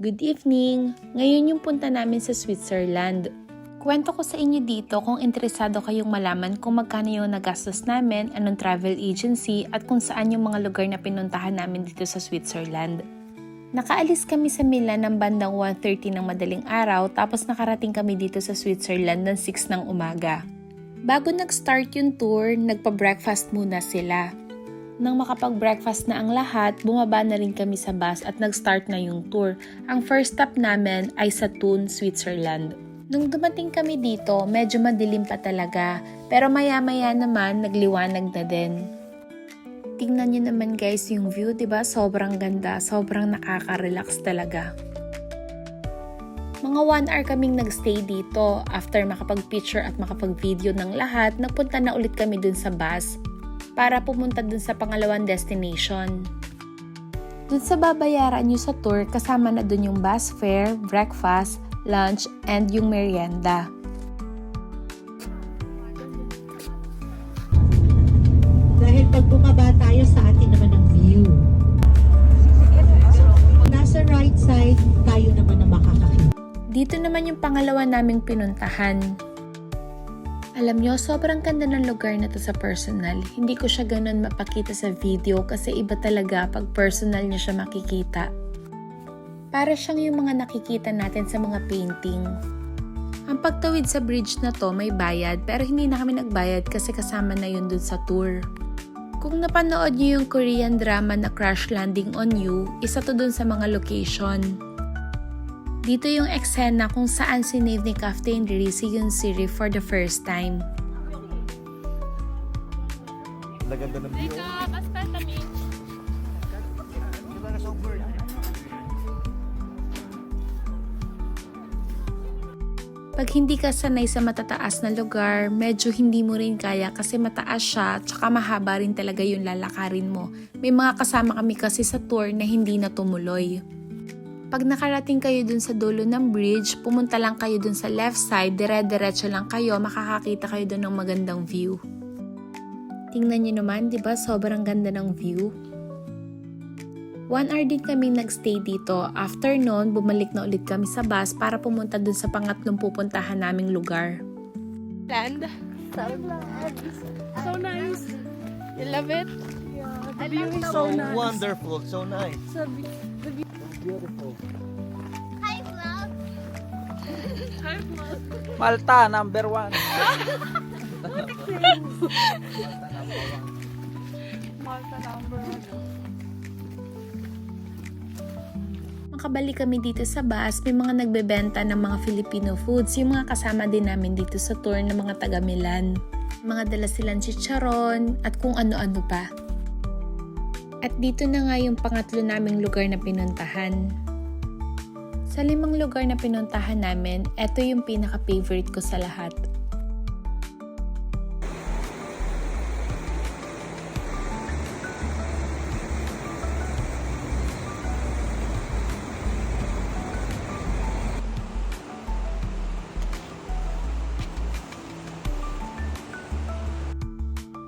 Good evening! Ngayon yung punta namin sa Switzerland. Kwento ko sa inyo dito kung interesado kayong malaman kung magkano yung nagastos namin, anong travel agency at kung saan yung mga lugar na pinuntahan namin dito sa Switzerland. Nakaalis kami sa Milan ng bandang 1:30 ng madaling araw tapos nakarating kami dito sa Switzerland ng 6 ng umaga. Bago nag-start yung tour, nagpa-breakfast muna sila. Nang makapag-breakfast na ang lahat, bumaba na rin kami sa bus at nag-start na yung tour. Ang first stop namin ay sa Thun, Switzerland. Nung dumating kami dito, medyo madilim pa talaga, pero maya-maya naman nagliwanag na din. Tingnan nyo naman guys yung view, diba? Sobrang ganda, sobrang nakaka-relax talaga. Mga 1 hour kaming nagstay dito. After makapag-picture at makapag-video ng lahat, nagpunta na ulit kami dun sa bus para pumunta dun sa pangalawang destination. Dun sa babayaran nyo sa tour, kasama na dun yung bus fare, breakfast, lunch, and yung merienda. Dahil pag bumaba tayo sa atin naman ang view. Nasa right side, tayo naman ang makakakita. Dito naman yung pangalawa naming pinuntahan. Alam nyo, sobrang ganda ng lugar na to sa personal. Hindi ko siya ganun mapakita sa video kasi iba talaga pag personal nyo siya makikita. Para siyang yung mga nakikita natin sa mga painting. Ang pagtawid sa bridge na to may bayad pero hindi na kami nagbayad kasi kasama na yun dun sa tour. Kung napanood nyo yung Korean drama na Crash Landing on You, isa to dun sa mga location. Dito yung eksena kung saan sinave ni Captain Ri si Yoon-siri for the first time. Laganda ng view. Pag hindi ka sanay sa matataas na lugar, medyo hindi mo rin kaya kasi mataas siya at saka mahaba rin talaga yung lalakarin mo. May mga kasama kami kasi sa tour na hindi na tumuloy. Pag nakarating kayo dun sa dulo ng bridge, pumunta lang kayo dun sa left side, dire-diretso lang kayo, makakakita kayo dun ng magandang view. Tingnan nyo naman, di ba? Sobrang ganda ng view. 1 hour din kami nagstay dito. After nun, bumalik na ulit kami sa bus para pumunta dun sa pangatlong pupuntahan naming lugar. Land. So nice. You love it? Yeah, The view is so nice. Wonderful, so nice. Beautiful. Hi, vlog. Malta, number 1. Malta number 1. Makabalik kami dito sa bus, may mga nagbebenta ng mga Filipino foods, yung mga kasama din namin dito sa tour ng mga taga Milan. Mga dala silang chicharon at kung ano-ano pa. At dito na nga yung pangatlo naming lugar na pinuntahan. Sa 5 lugar na pinuntahan namin, eto yung pinaka-favorite ko sa lahat.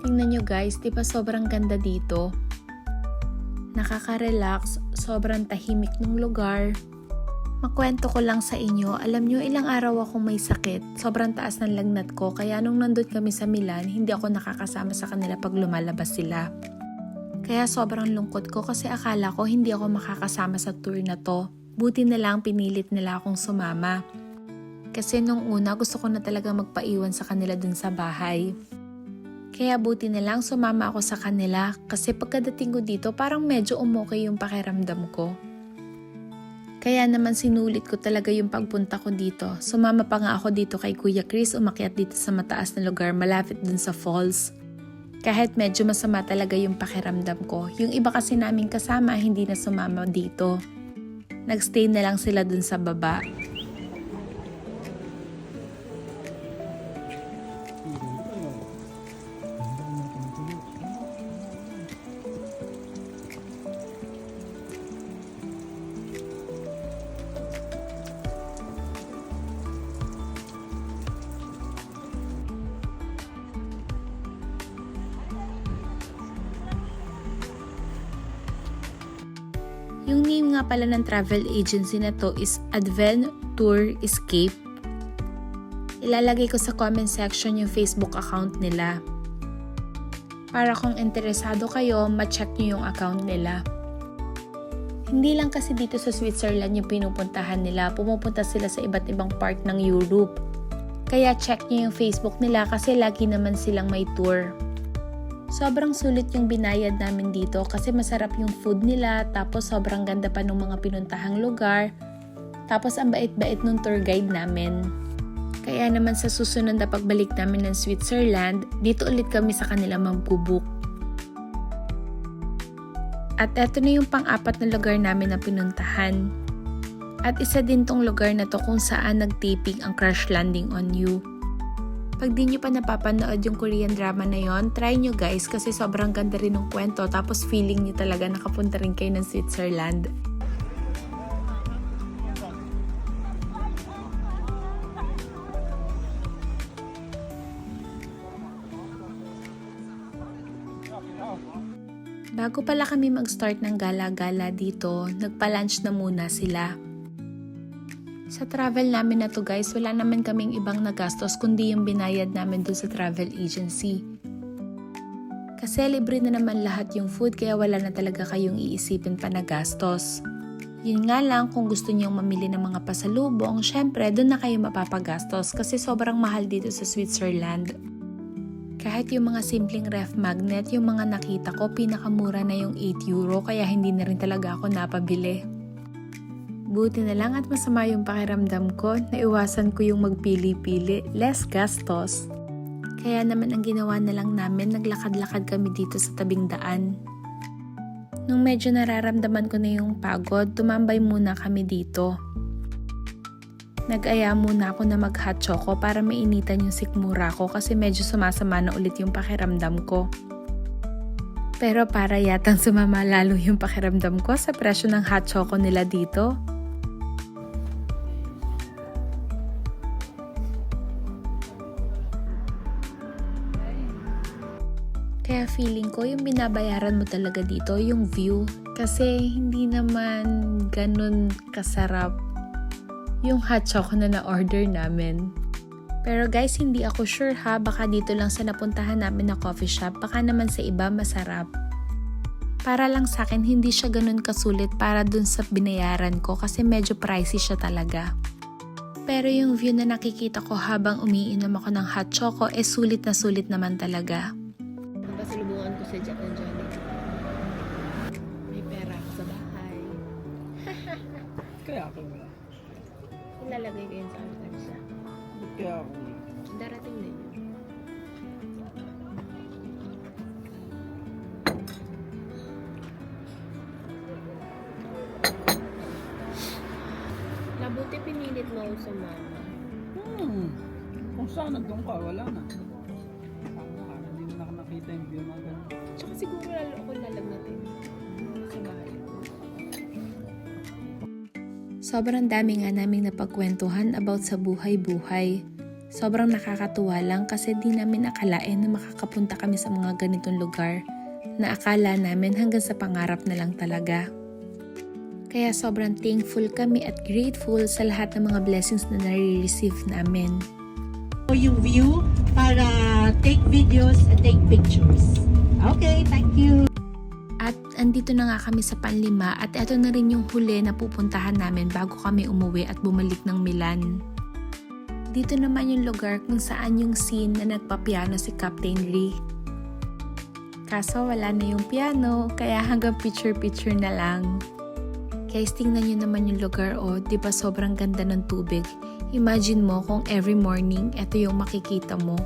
Tingnan nyo guys, di ba sobrang ganda dito? Nakaka-relax, sobrang tahimik ng lugar. Makwento ko lang sa inyo, alam nyo ilang araw akong may sakit, sobrang taas ng lagnat ko kaya nung nandun kami sa Milan, hindi ako nakakasama sa kanila pag lumalabas sila. Kaya sobrang lungkot ko kasi akala ko hindi ako makakasama sa tour na to. Buti na lang pinilit nila akong sumama. Kasi nung una gusto ko na talaga magpaiwan sa kanila dun sa bahay. Kaya buti na lang sumama ako sa kanila kasi pagkadating ko dito parang medyo umokay yung pakiramdam ko. Kaya naman sinulit ko talaga yung pagpunta ko dito. Sumama pa nga ako dito kay Kuya Chris, umakyat dito sa mataas na lugar malapit dun sa falls. Kahit medyo masama talaga yung pakiramdam ko. Yung iba kasi naming kasama hindi na sumama dito. Nagstay na lang sila dun sa baba. Yung Yung name nga pala ng travel agency na to is Adventure Escape. Ilalagay ko sa comment section yung Facebook account nila. Para kung interesado kayo, ma-check nyo yung account nila. Hindi lang kasi dito sa Switzerland yung pinupuntahan nila, pumupunta sila sa iba't ibang part ng Europe. Kaya check nyo yung Facebook nila kasi lagi naman silang may tour. Sobrang sulit yung binayad namin dito kasi masarap yung food nila, tapos sobrang ganda pa ng mga pinuntahang lugar, tapos ang bait-bait ng tour guide namin. Kaya naman sa susunod na pagbalik namin ng Switzerland, dito ulit kami sa kanila mag-book. At eto na yung pang-apat na lugar namin na pinuntahan. At isa din tong lugar na to kung saan nag-taping ang Crash Landing on You. Pag di nyo pa napapanood yung Korean drama na yon, try nyo guys kasi sobrang ganda rin ng kwento tapos feeling nyo talaga nakapunta rin kayo ng Switzerland. Bago pala kami mag-start ng gala-gala dito, nagpa-lunch na muna sila. Sa travel namin na to guys, wala naman kaming ibang nagastos kundi yung binayad namin dun sa travel agency. Kasi libre na naman lahat yung food kaya wala na talaga kayong iisipin pa na gastos. Yun nga lang kung gusto niyong mamili ng mga pasalubong, syempre dun na kayo mapapagastos kasi sobrang mahal dito sa Switzerland. Kahit yung mga simpleng ref magnet, yung mga nakita ko, pinakamura na yung 8 euro kaya hindi na rin talaga ako napabili. Buti na lang at masama yung pakiramdam ko, naiwasan ko yung magpili-pili, less gastos. Kaya naman ang ginawa na lang namin, naglakad-lakad kami dito sa tabing daan. Nung medyo nararamdaman ko na yung pagod, tumambay muna kami dito. Nag-aya muna ako na mag-hot choco para mainitan yung sikmura ko kasi medyo sumasama na ulit yung pakiramdam ko. Pero para yatang sumama lalo yung pakiramdam ko sa presyo ng hot choco nila dito. Kaya feeling ko yung binabayaran mo talaga dito, yung view. Kasi hindi naman ganun kasarap yung hot choco na na-order namin. Pero guys, hindi ako sure ha, baka dito lang sa napuntahan namin na coffee shop, baka naman sa iba masarap. Para lang sa akin, hindi siya ganun kasulit para dun sa binayaran ko kasi medyo pricey siya talaga. Pero yung view na nakikita ko habang umiinom ako ng hot choco, sulit na sulit naman talaga. Pasalubungan ko sa Jack and Johnny. May pera ako sa bahay. Kaya ako wala. Ilalagay ko yun sa altar. Kaya ako Darating na yun. Mabuti pinilit mo sa mama. Kung saan nandun ka, wala na. Hindi na nakita yung view na gano'n. Tsaka siguro lalo ako lalagnatin sa bahay. Sobrang dami nga naming napagkwentuhan about sa buhay-buhay. Sobrang nakakatuwa lang kasi di namin akalain na makakapunta kami sa mga ganitong lugar na akala namin hanggang sa pangarap na lang talaga. Kaya sobrang thankful kami at grateful sa lahat ng mga blessings na nare-receive namin. Yung view para take videos and take pictures. Okay, thank you. At andito na nga kami sa panlima at eto na rin yung huli na pupuntahan namin bago kami umuwi at bumalik ng Milan. Dito naman yung lugar kung saan yung scene na nagpapiano si Captain Lee. Kaso wala na yung piano kaya hanggang picture-picture na lang. Guys, tingnan nyo naman yung lugar di ba sobrang ganda ng tubig. Imagine mo kung every morning eto yung makikita mo.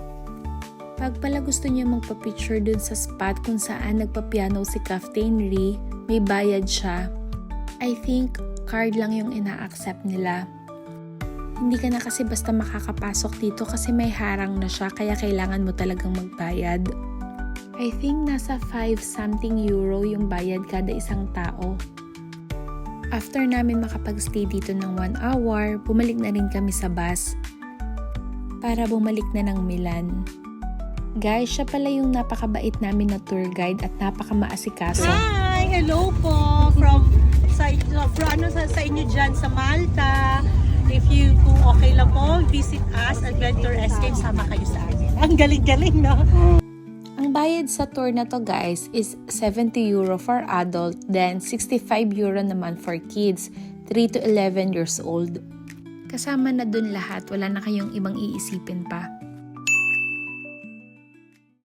Pag pala gusto niyo magpa-picture dun sa spot kung saan nagpa-piano si Captain Lee, may bayad siya. I think card lang yung ina-accept nila. Hindi ka na kasi basta makakapasok dito kasi may harang na siya kaya kailangan mo talagang magbayad. I think nasa 5 something euro yung bayad kada isang tao. After namin makapag-stay dito ng 1 hour, bumalik na rin kami sa bus para bumalik na ng Milan. Guys, siya pala yung napakabait namin na tour guide at napakamaasikaso. Hi! Hello po from sa inyo dyan sa Malta. If you, kung okay lang po, visit us, Adventure Escape, sama kayo sa amin. Ang galing-galing, no? Ang bayad sa tour na to guys is 70 euro for adult, then 65 euro naman for kids, 3 to 11 years old. Kasama na dun lahat, wala na kayong ibang iisipin pa.